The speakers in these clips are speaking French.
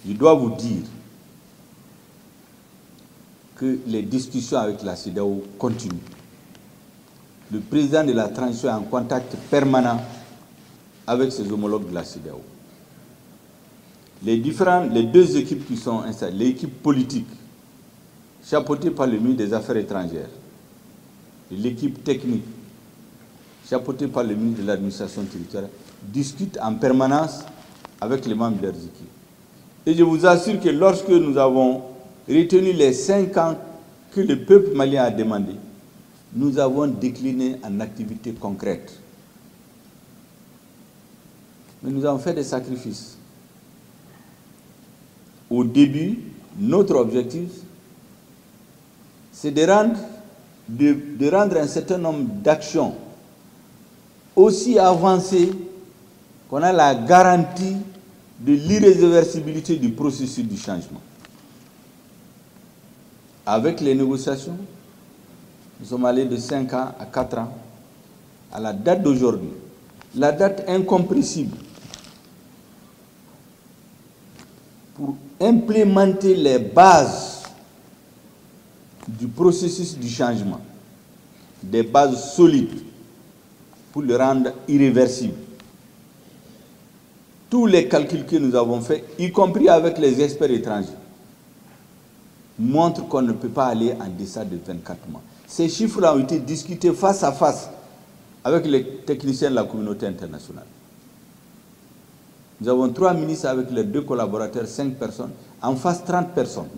Je dois vous dire que les discussions avec la CEDEAO continuent. Le président de la transition est en contact permanent avec ses homologues de la CEDEAO. Les deux équipes qui sont installées, l'équipe politique, chapeautée par le ministre des Affaires étrangères, et l'équipe technique, chapeautée par le ministre de l'administration territoriale, discutent en permanence avec les membres de leurs équipes. Et je vous assure que lorsque nous avons retenu les 5 ans que le peuple malien a demandé, nous avons décliné en activités concrètes. Mais nous avons fait des sacrifices. Au début, notre objectif, c'est de rendre un certain nombre d'actions aussi avancées qu'on a la garantie de l'irréversibilité du processus du changement. Avec les négociations, nous sommes allés de 5 ans à 4 ans, à la date d'aujourd'hui, la date incompressible pour implémenter les bases du processus du changement, des bases solides pour le rendre irréversible. Tous les calculs que nous avons faits, y compris avec les experts étrangers, montrent qu'on ne peut pas aller en deçà de 24 mois. Ces chiffres-là ont été discutés face à face avec les techniciens de la communauté internationale. Nous avons 3 ministres avec leurs 2 collaborateurs, 5 personnes, en face 30 personnes.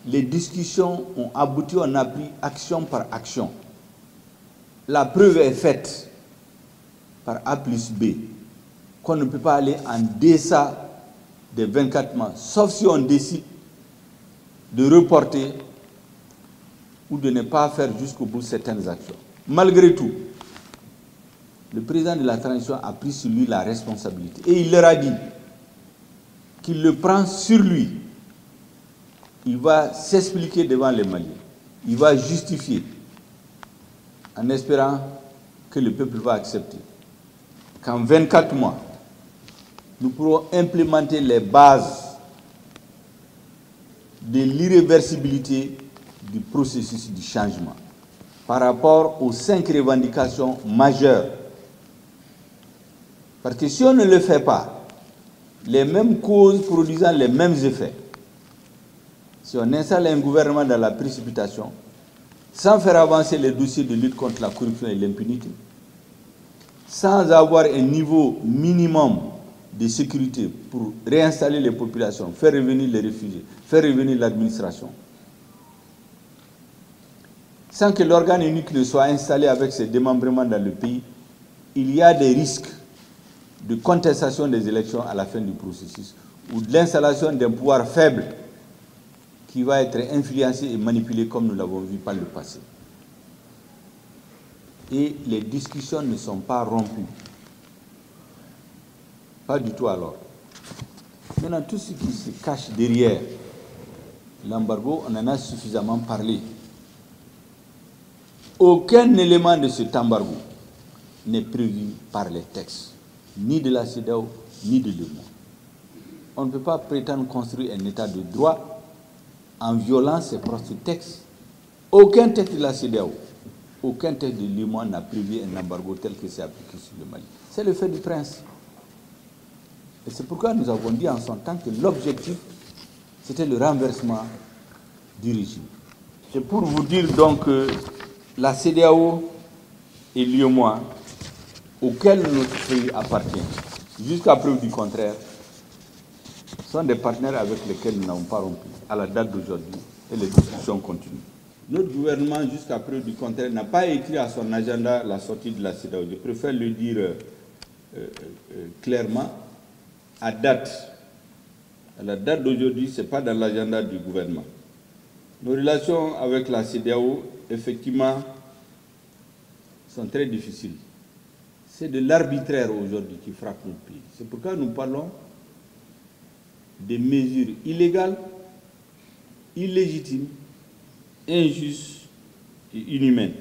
Les discussions ont abouti, on a pris action par action. La preuve est faite par A plus B, qu'on ne peut pas aller en deçà des 24 mois, sauf si on décide de reporter ou de ne pas faire jusqu'au bout certaines actions. Malgré tout, le président de la transition a pris sur lui la responsabilité. Et il leur a dit qu'il le prend sur lui. Il va s'expliquer devant les Maliens. Il va justifier en espérant que le peuple va accepter qu'en 24 mois, nous pourrons implémenter les bases de l'irréversibilité du processus du changement par rapport aux 5 revendications majeures. Parce que si on ne le fait pas, les mêmes causes produisant les mêmes effets, si on installe un gouvernement dans la précipitation, sans faire avancer les dossiers de lutte contre la corruption et l'impunité, sans avoir un niveau minimum de sécurité pour réinstaller les populations, faire revenir les réfugiés, faire revenir l'administration, sans que l'organe unique ne soit installé avec ses démembrements dans le pays, il y a des risques de contestation des élections à la fin du processus ou de l'installation d'un pouvoir faible qui va être influencé et manipulé comme nous l'avons vu par le passé. Et les discussions ne sont pas rompues. Pas du tout alors. Maintenant, tout ce qui se cache derrière l'embargo, on en a suffisamment parlé. Aucun élément de cet embargo n'est prévu par les textes, ni de la CEDEAO, ni de l'UEMOA. On ne peut pas prétendre construire un état de droit en violant ses propres textes. Aucun texte de la CEDEAO, aucun texte de l'UEMOA n'a prévu un embargo tel que c'est appliqué sur le Mali. C'est le fait du prince. Et c'est pourquoi nous avons dit en son temps que l'objectif, c'était le renversement du régime. C'est pour vous dire donc que la CEDEAO et l'UEMOA, auxquels notre pays appartient, jusqu'à preuve du contraire, sont des partenaires avec lesquels nous n'avons pas rompu à la date d'aujourd'hui et les discussions continuent. Notre gouvernement, jusqu'à preuve du contraire, n'a pas écrit à son agenda la sortie de la CEDEAO. Je préfère le dire clairement. À la date d'aujourd'hui, ce n'est pas dans l'agenda du gouvernement. Nos relations avec la CEDEAO, effectivement, sont très difficiles. C'est de l'arbitraire aujourd'hui qui frappe notre pays. C'est pourquoi nous parlons des mesures illégales, illégitimes, injustes et inhumaines.